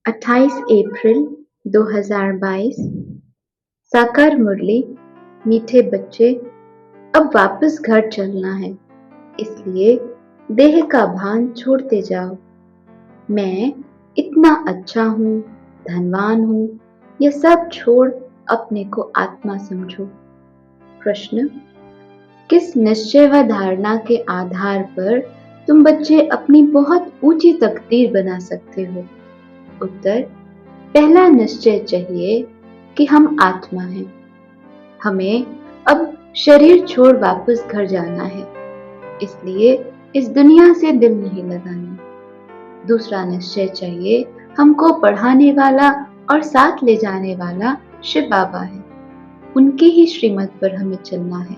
28 अप्रैल 2022। साकार मुरली। मीठे बच्चे, अब वापस घर चलना है, इसलिए देह का भान छोड़ते जाओ। मैं इतना अच्छा हूँ, धनवान हूँ, यह सब छोड़ अपने को आत्मा समझो। प्रश्न: किस निश्चय व धारणा के आधार पर तुम बच्चे अपनी बहुत ऊंची तकदीर बना सकते हो? उत्तर: पहला निश्चय चाहिए कि हम आत्मा हैं। हमें अब शरीर छोड़ वापस घर जाना है, इसलिए इस दुनिया से दिल नहीं लगाना। दूसरा निश्चय चाहिए, हमको पढ़ाने वाला और साथ ले जाने वाला शिव बाबा है। उनकी ही श्रीमत पर हमें चलना है।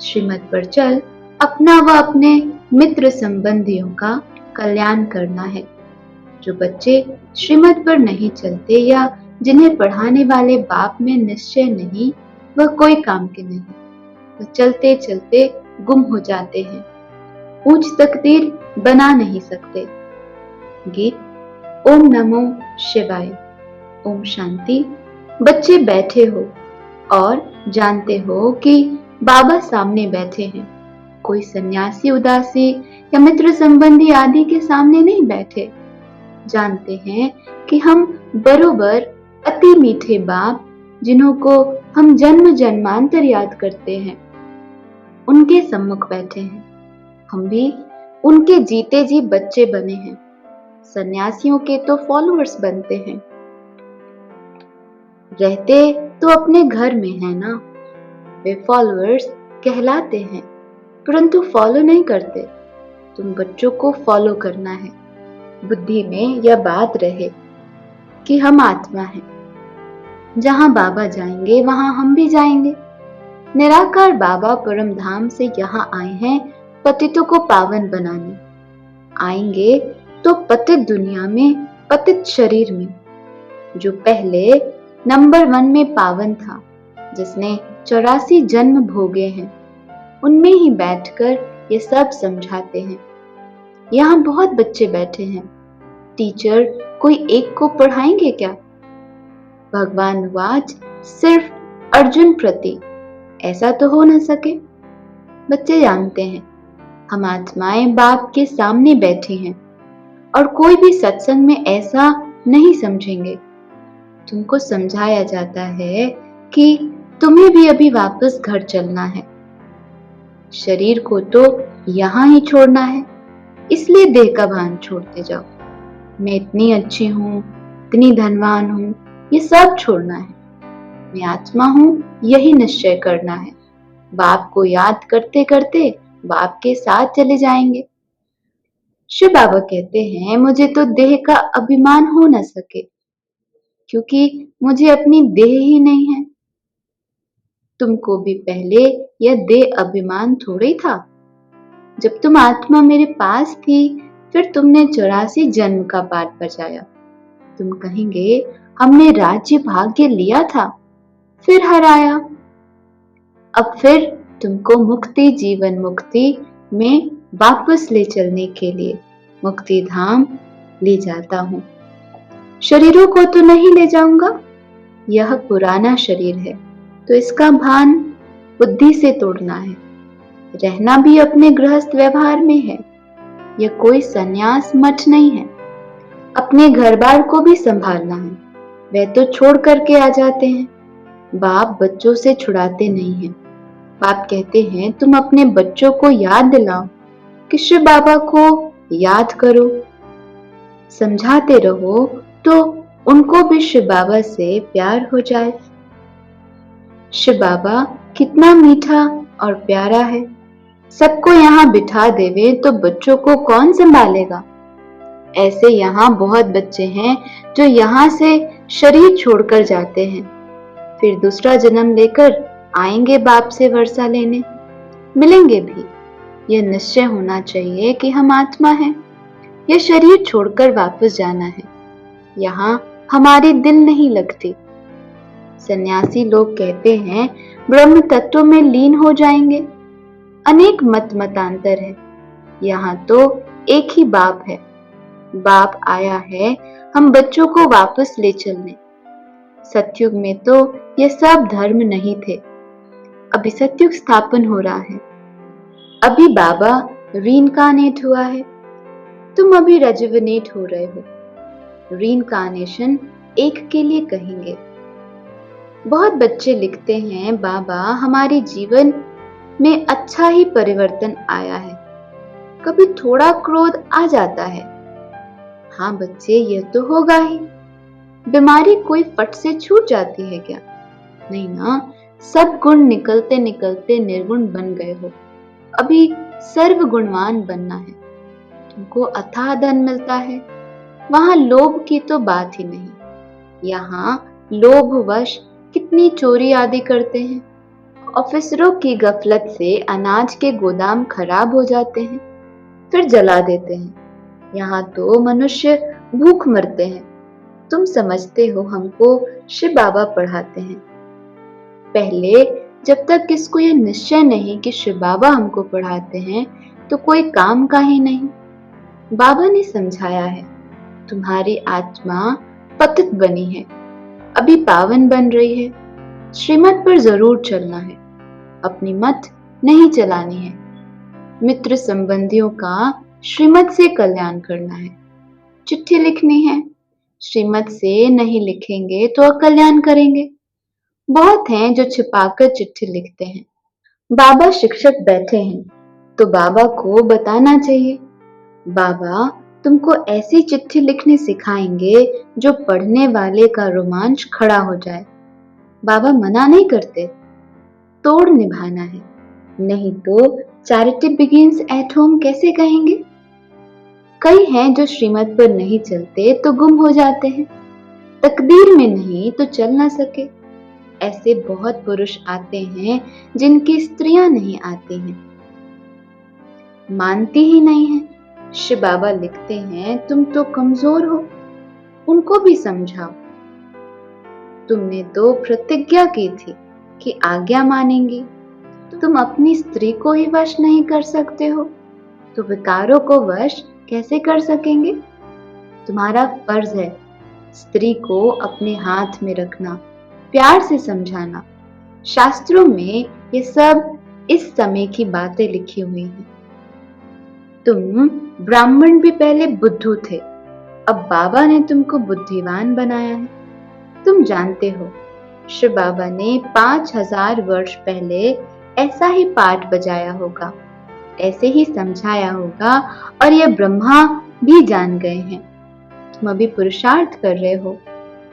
श्रीमत पर चल अपना व अपने मित्र संबंधियों का कल्याण करना है। जो बच्चे श्रीमत पर नहीं चलते या जिन्हें पढ़ाने वाले बाप में निश्चय नहीं, वह कोई काम के नहीं। वह चलते चलते गुम हो जाते हैं, ऊंच तकदीर बना नहीं सकते। गीत। ओम नमो शिवाय। ओम शांति। बच्चे बैठे हो और जानते हो कि बाबा सामने बैठे हैं। कोई सन्यासी उदासी या मित्र संबंधी आदि के सामने नहीं बैठे। जानते हैं कि हम बरोबर अति मीठे बाप, जिन्हों को हम जन्म जन्मांतर याद करते हैं, उनके सम्मुख बैठे हैं। हम भी उनके जीते जी बच्चे बने हैं। सन्यासियों के तो फॉलोअर्स बनते हैं। रहते तो अपने घर में है ना। वे फॉलोअर्स कहलाते हैं, परंतु फॉलो नहीं करते। तुम बच्चों को फॉलो करना है। बुद्धि में यह बात रहे कि हम आत्मा हैं। जहां बाबा जाएंगे वहां हम भी जाएंगे। निराकार बाबा परम धाम से यहाँ आए हैं पतितों को पावन बनाने। आएंगे तो पतित दुनिया में, पतित शरीर में, जो पहले नंबर 1 में पावन था, जिसने 84 जन्म भोगे हैं, उनमें ही बैठकर ये सब समझाते हैं। यहाँ बहुत बच्चे बैठे हैं। टीचर कोई एक को पढ़ाएंगे क्या? भगवान वाच सिर्फ अर्जुन प्रति, ऐसा तो हो न सके। बच्चे जानते हैं हम आत्माएं बाप के सामने बैठे हैं और कोई भी सत्संग में ऐसा नहीं समझेंगे। तुमको समझाया जाता है कि तुम्हें भी अभी वापस घर चलना है। शरीर को तो यहाँ ही छोड़ना है, इसलिए देह का भान छोड़ते जाओ। मैं इतनी अच्छी हूँ, इतनी धनवान हूँ, ये सब छोड़ना है। मैं आत्मा हूँ, यही निश्चय करना है। बाप को याद करते करते बाप के साथ चले जाएंगे। शिव बाबा कहते हैं, मुझे तो देह का अभिमान हो न सके, क्योंकि मुझे अपनी देह ही नहीं है। तुमको भी पहले यह देह अभिमान थोड़ी था। जब तुम आत्मा मेरे पास थी, फिर तुमने 84 जन्म का पाठ बजाया। तुम कहेंगे, हमने राज्य भाग्य लिया था, फिर हराया। अब फिर तुमको मुक्ति, जीवन मुक्ति में वापस ले चलने के लिए मुक्ति धाम ले जाता हूँ। शरीरों को तो नहीं ले जाऊंगा, यह पुराना शरीर है, तो इसका भान बुद्धि से तोड़ना है। रहना भी अपने गृहस्थ व्यवहार में है। यह कोई सन्यास मठ नहीं है। अपने घर बार को भी संभालना है। वह तो छोड़ करके आ जाते हैं। बाप बच्चों से छुड़ाते नहीं हैं। बाप कहते हैं, तुम अपने बच्चों को याद दिलाओ कि शिव बाबा को याद करो। समझाते रहो तो उनको भी शिव बाबा से प्यार हो जाए। शिव बाबा कितना मीठा और प्यारा है। सबको यहाँ बिठा देवे तो बच्चों को कौन संभालेगा? ऐसे यहाँ बहुत बच्चे हैं जो यहाँ से शरीर छोड़कर जाते हैं, फिर दूसरा जन्म लेकर आएंगे बाप से वर्षा लेने, मिलेंगे भी। यह निश्चय होना चाहिए कि हम आत्मा हैं। यह शरीर छोड़कर वापस जाना है। यहाँ हमारी दिल नहीं लगती। सन्यासी लोग कहते हैं ब्रह्म तत्व में लीन हो जाएंगे। अनेक मतांतर है। यहाँ तो एक ही बाप है। बाप आया है हम बच्चों को वापस ले चलने। सतयुग में तो ये सब धर्म नहीं थे। अभी सतयुग स्थापन हो रहा है। अभी बाबा रीइंकार्नेट हुआ है। तुम अभी रेजुविनेट हो रहे हो। रीइंकार्नेशन एक के लिए कहेंगे। बहुत बच्चे लिखते हैं बाबा हमारे जीवन में अच्छा ही परिवर्तन आया है, कभी थोड़ा क्रोध आ जाता है। हाँ बच्चे, यह तो होगा ही। बीमारी कोई फट से छूट जाती है क्या? नहीं ना। सब गुण निकलते निकलते निर्गुण बन गए हो। अभी सर्व गुणवान बनना है। तुमको अथाह धन मिलता है। वहां लोभ की तो बात ही नहीं। यहाँ लोभवश कितनी चोरी आदि करते हैं। ऑफिसरों की गफलत से अनाज के गोदाम खराब हो जाते हैं, फिर जला देते हैं। यहाँ तो मनुष्य भूख मरते हैं। तुम समझते हो हमको शिव बाबा पढ़ाते हैं। पहले जब तक किसको यह निश्चय नहीं कि शिव बाबा हमको पढ़ाते हैं तो कोई काम का ही नहीं। बाबा ने समझाया है तुम्हारी आत्मा पतित बनी है, अभी पावन बन रही है। श्रीमत पर जरूर चलना है, अपनी मत नहीं चलानी है। मित्र संबंधियों का श्रीमत से कल्याण करना है। चिट्ठी लिखनी है, श्रीमत से नहीं लिखेंगे तो अकल्याण करेंगे। बहुत हैं जो छिपाकर चिट्ठी लिखते हैं। बाबा शिक्षक बैठे हैं तो बाबा को बताना चाहिए, बाबा तुमको ऐसी चिट्ठी लिखनी सिखाएंगे जो पढ़ने वाले का रोमांच खड़ा हो जाए। बाबा मना नहीं करते, तोड़ निभाना है, नहीं तो चैरिटी बिगिंस एट होम कैसे कहेंगे। कई हैं जो श्रीमत पर नहीं चलते तो गुम हो जाते हैं, तकदीर में नहीं तो चल ना सके। ऐसे बहुत पुरुष आते हैं जिनकी स्त्रियां नहीं आती हैं, मानती ही नहीं है। शिव बाबा लिखते हैं तुम तो कमजोर हो, उनको भी समझाओ। तुमने तो प्रतिज्ञा की थी कि आज्ञा मानेंगी, तुम अपनी स्त्री को ही वश नहीं कर सकते हो तो विकारों को वश कैसे कर सकेंगे। तुम्हारा फर्ज है स्त्री को अपने हाथ में रखना, प्यार से समझाना। शास्त्रों में ये सब इस समय की बातें लिखी हुई हैं। तुम ब्राह्मण भी पहले बुद्धू थे, अब बाबा ने तुमको बुद्धिमान बनाया है। तुम जानते हो शिव बाबा ने 5000 वर्ष पहले ऐसा ही पाठ बजाया होगा, ऐसे ही समझाया होगा और ये ब्रह्मा भी जान गए हैं। तुम अभी पुरुषार्थ कर रहे हो,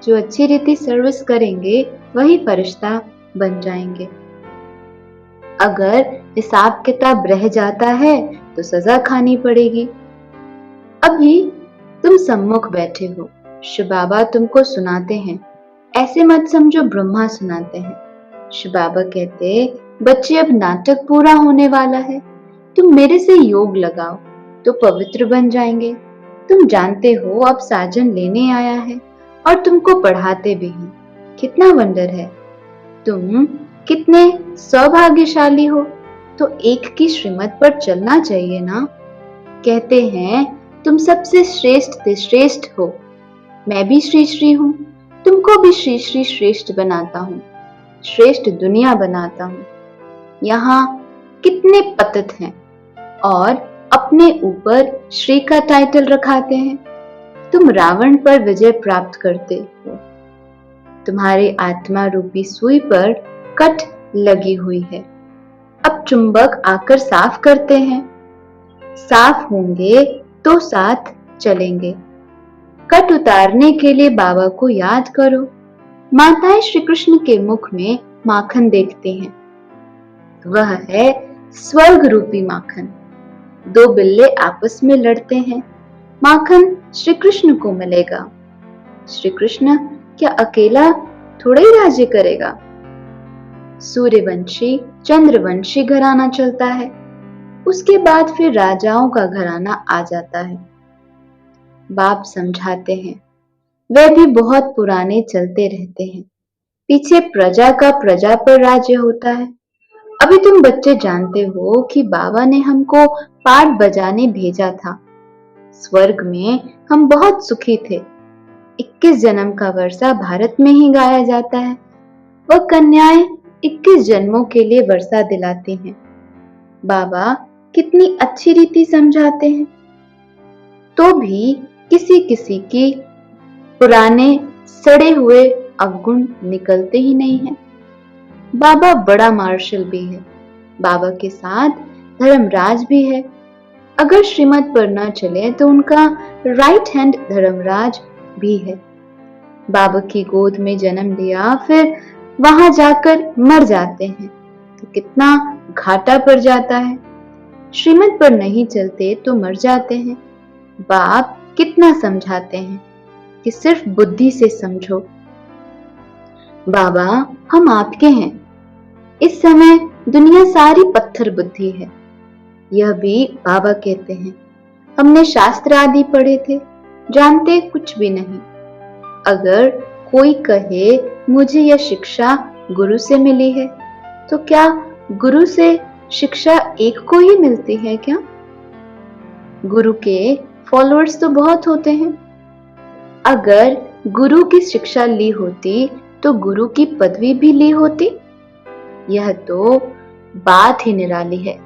जो अच्छी रीति सर्विस करेंगे वही फरिश्ता बन जाएंगे। अगर हिसाब किताब रह जाता है तो सजा खानी पड़ेगी। अभी तुम सम्मुख बैठे हो, शिव बाबा तुमको सुनाते हैं। ऐसे मत समझो ब्रह्मा सुनाते हैं। शिव बाबा कहते बच्चे अब नाटक पूरा होने वाला है, तुम मेरे से योग लगाओ तो पवित्र बन जाएंगे। तुम जानते हो अब साजन लेने आया है और तुमको पढ़ाते भी हैं। कितना वंडर है, तुम कितने सौभाग्यशाली हो। तो एक की श्रीमत पर चलना चाहिए ना। कहते हैं तुम सबसे श्रेष्ठ से श्रेष्ठ हो। मैं भी श्री श्री हूँ, तुमको भी श्री श्री श्रेष्ठ बनाता हूँ, श्रेष्ठ दुनिया बनाता हूँ। यहाँ कितने पतित हैं और अपने ऊपर श्री का टाइटल रखाते हैं। तुम रावण पर विजय प्राप्त करते हो। तुम्हारी आत्मा रूपी सुई पर कट लगी हुई है। अब चुंबक आकर साफ करते हैं। साफ होंगे तो साथ चलेंगे। कट उतारने के लिए बाबा को याद करो। माताएं श्री कृष्ण के मुख में माखन देखती हैं, वह है स्वर्ग रूपी माखन। दो बिल्ले आपस में लड़ते हैं, माखन श्री कृष्ण को मिलेगा। श्री कृष्ण क्या अकेला थोड़ा ही राज्य करेगा। सूर्यवंशी चंद्रवंशी घराना चलता है, उसके बाद फिर राजाओं का घराना आ जाता है। बाप समझाते हैं वे भी बहुत पुराने चलते रहते हैं। पीछे प्रजा का प्रजा पर राज्य होता है। अभी तुम बच्चे जानते हो कि बाबा ने हमको पाठ बजाने भेजा था। स्वर्ग में हम बहुत सुखी थे। 21 जन्म का वर्षा भारत में ही गाया जाता है। वह कन्याएं 21 जन्मों के लिए वर्षा दिलाती हैं। बाबा कितनी अच्छी रीति समझाते हैं। तो भी किसी किसी की पुराने सड़े हुए अवगुण निकलते ही नहीं हैं। बाबा बड़ा मार्शल भी है। बाबा के साथ धर्मराज भी है। अगर श्रीमत पर न चले तो उनका राइट हैंड धर्मराज भी है। बाबा की गोद में जन्म लिया, फिर वहां जाकर मर जाते हैं तो कितना घाटा पड़ जाता है। श्रीमत पर नहीं चलते तो मर जाते हैं। बाप कितना समझाते हैं कि सिर्फ बुद्धि से समझो। बाबा हम आपके हैं। इस समय दुनिया सारी पत्थर बुद्धि है। यह भी बाबा कहते हैं। हमने शास्त्र आदि पढ़े थे, जानते कुछ भी नहीं। अगर कोई कहे मुझे यह शिक्षा गुरु से मिली है, तो क्या गुरु से शिक्षा एक को ही मिलती है क्या? गुरु के फॉलोअर्स तो बहुत होते हैं। अगर गुरु की शिक्षा ली होती तो गुरु की पदवी भी ली होती। यह तो बात ही निराली है।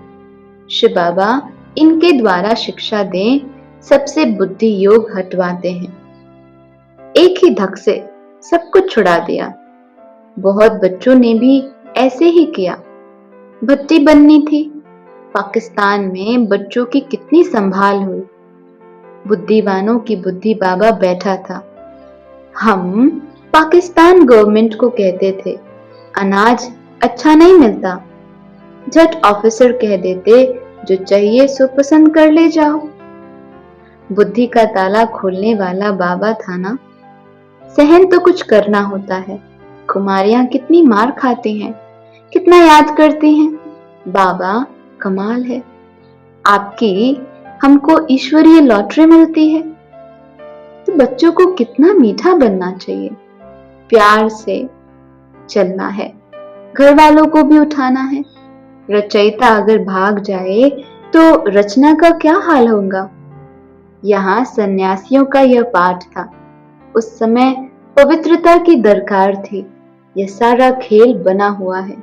शिव बाबा इनके द्वारा शिक्षा दें, सबसे बुद्धि योग हटवाते हैं। एक ही धक से सब कुछ छुड़ा दिया। बहुत बच्चों ने भी ऐसे ही किया। भट्टी बननी थी। पाकिस्तान में बच्चों की कितनी संभाल हुई। बुद्धिमानों की बुद्धि बाबा बैठा था। हम पाकिस्तान गवर्नमेंट को कहते थे अनाज अच्छा नहीं मिलता। झट ऑफिसर कह देते जो चाहिए सो पसंद कर ले जाओ। बुद्धि का ताला खोलने वाला बाबा था ना। सहन तो कुछ करना होता है। कुमारियां कितनी मार खाती हैं, कितना याद करती हैं। बाबा कमाल है। आपकी हमको ईश्वरीय लॉटरी मिलती है तो बच्चों को कितना मीठा बनना चाहिए। प्यार से चलना है, घर वालों को भी उठाना है। रचयिता अगर भाग जाए तो रचना का क्या हाल होगा। यहाँ सन्यासियों का यह पाठ था। उस समय पवित्रता की दरकार थी। यह सारा खेल बना हुआ है।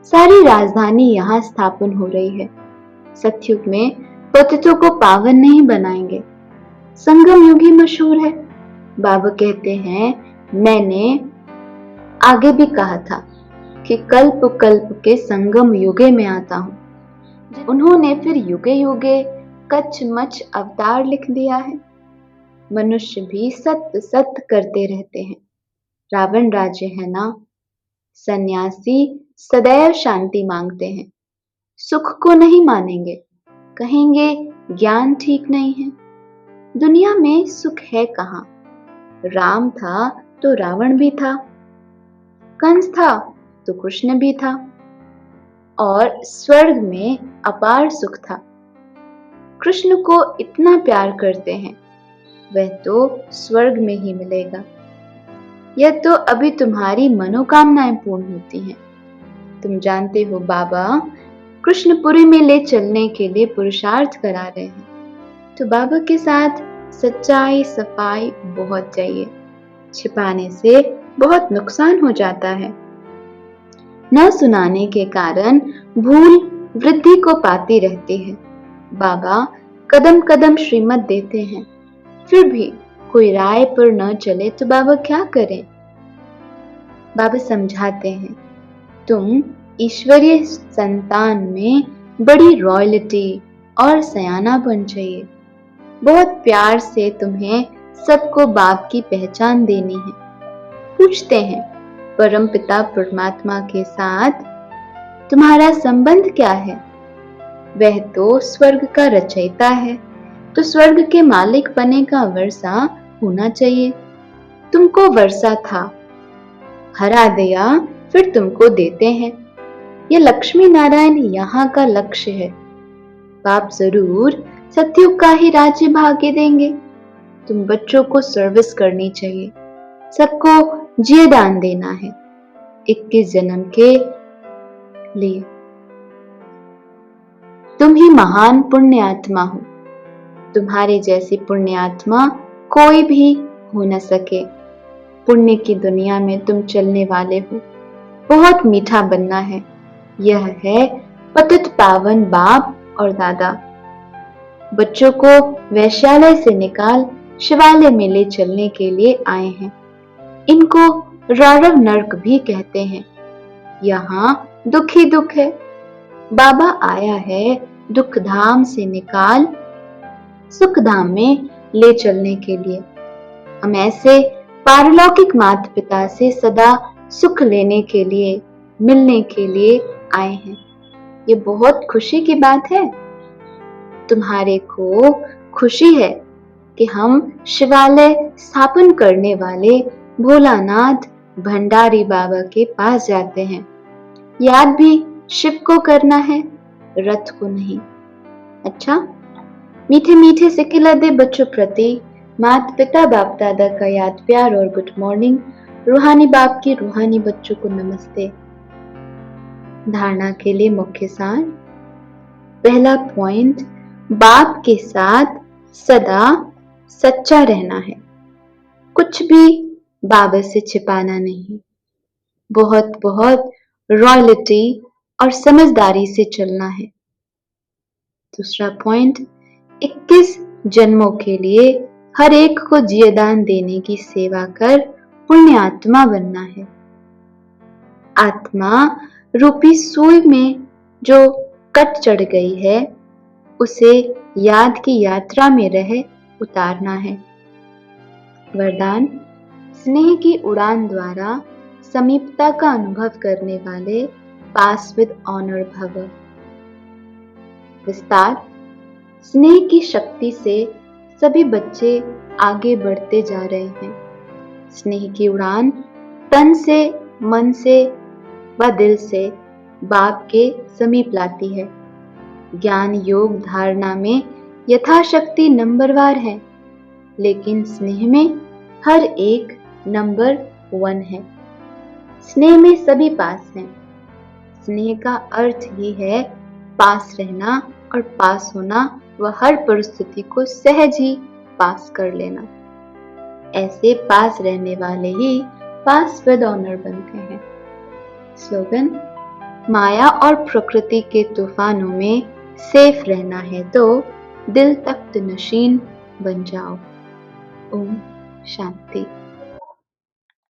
सारी राजधानी यहाँ स्थापन हो रही है। सतयुग में पतितों को पावन नहीं बनाएंगे। संगम युग ही मशहूर है। बाबा कहते हैं मैंने आगे भी कहा था कि कल्प कल्प के संगम युगे में आता हूं। उन्होंने फिर युगे युगे कच्छ मच्छ अवतार लिख दिया है। मनुष्य भी सत्य सत्य करते रहते हैं। रावण राज्य है ना। सन्यासी सदैव शांति मांगते हैं। सुख को नहीं मानेंगे। कहेंगे ज्ञान ठीक नहीं है। दुनिया में सुख है कहाँ। राम था तो रावण भी था। कंस था तो कृष्ण भी था। और स्वर्ग में अपार सुख था। कृष्ण को इतना प्यार करते हैं, वह तो स्वर्ग में ही मिलेगा। यह तो अभी तुम्हारी मनोकामनाएं पूर्ण होती हैं। तुम जानते हो बाबा कृष्णपुरी में ले चलने के लिए पुरुषार्थ करा रहे हैं। तो बाबा के साथ सच्चाई सफाई बहुत चाहिए। छिपाने से बहुत नुकसान हो जाता है। न सुनाने के कारण भूल वृद्धि को पाती रहती है। बाबा कदम कदम श्रीमत देते हैं, फिर भी कोई राय पर न चले तो बाबा क्या करें। बाबा समझाते हैं तुम ईश्वरीय संतान में बड़ी रॉयल्टी और सयानापन चाहिए। बहुत प्यार से तुम्हें सबको बाप की पहचान देनी है। पूछते हैं परमपिता परमात्मा के साथ तुम्हारा संबंध क्या है। वह तो स्वर्ग का रचयिता है, तो स्वर्ग के मालिक बने का वर्षा होना चाहिए। तुमको वर्षा था, हरा दिया, फिर तुमको देते हैं। ये लक्ष्मी नारायण यहाँ का लक्ष्य है। बाप जरूर सतयुग का ही राज्य भाग्य देंगे। तुम बच्चों को सर्विस करनी चाहिए। सबको जिये दान देना है 21 जन्म के लिए। तुम ही महान पुण्य आत्मा हो। तुम्हारे जैसी पुण्यात्मा कोई भी हो न सके। पुण्य की दुनिया में तुम चलने वाले हो, बहुत मीठा बनना है। यह है पतित पावन बाप और दादा। बच्चों को वैश्यालय से निकाल शिवालय में ले चलने के लिए आए हैं। इनको रौरव नर्क भी कहते हैं। यहाँ दुख ही दुख है। बाबा आया है दुख धाम से निकाल सुख धाम में ले चलने के लिए। हम ऐसे पारलौकिक माता पिता से सदा सुख लेने के लिए, मिलने के लिए आए हैं। ये बहुत खुशी की बात है। तुम्हारे को खुशी है कि हम शिवालय स्थापन करने वाले भोलानाथ भंडारी बाबा के पास जाते हैं। याद भी शिव को करना है, रथ को नहीं। अच्छा, मीठे मीठे से खिलते बच्चों प्रति माता पिता बाप दादा का याद प्यार और गुड मॉर्निंग। रूहानी बाप की रूहानी बच्चों को नमस्ते। धारणा के लिए मुख्य सार। पहला पॉइंट, बाप के साथ सदा सच्चा रहना है, कुछ भी बाबा से छिपाना नहीं। बहुत बहुत रॉयल्टी और समझदारी से चलना है। दूसरा पॉइंट, 21 जन्मों के लिए हर एक को जीवदान देने की सेवा कर पुण्य आत्मा बनना है। आत्मा रूपी सुई में जो कट चढ़ गई है, उसे याद की यात्रा में रह उतारना है। वरदान, स्नेह की उड़ान द्वारा समीपता का अनुभव करने वाले पास विद ऑनर भव। विस्तार, स्नेह की शक्ति से सभी बच्चे आगे बढ़ते जा रहे हैं। स्नेह की उड़ान तन से, मन से व दिल से बाप के समीप लाती है। ज्ञान योग धारणा में यथाशक्ति नंबरवार है, लेकिन स्नेह में हर एक नंबर 1 है। स्नेह में सभी पास हैं। स्नेह का अर्थ ही है पास रहना और पास होना व हर परिस्थिति को सहज ही पास कर लेना। ऐसे पास रहने वाले ही पास विद ऑनर बनते हैं। स्लोगन, माया और प्रकृति के तूफानों में सेफ रहना है तो दिल तख्त नशीन बन जाओ। ओम शांति।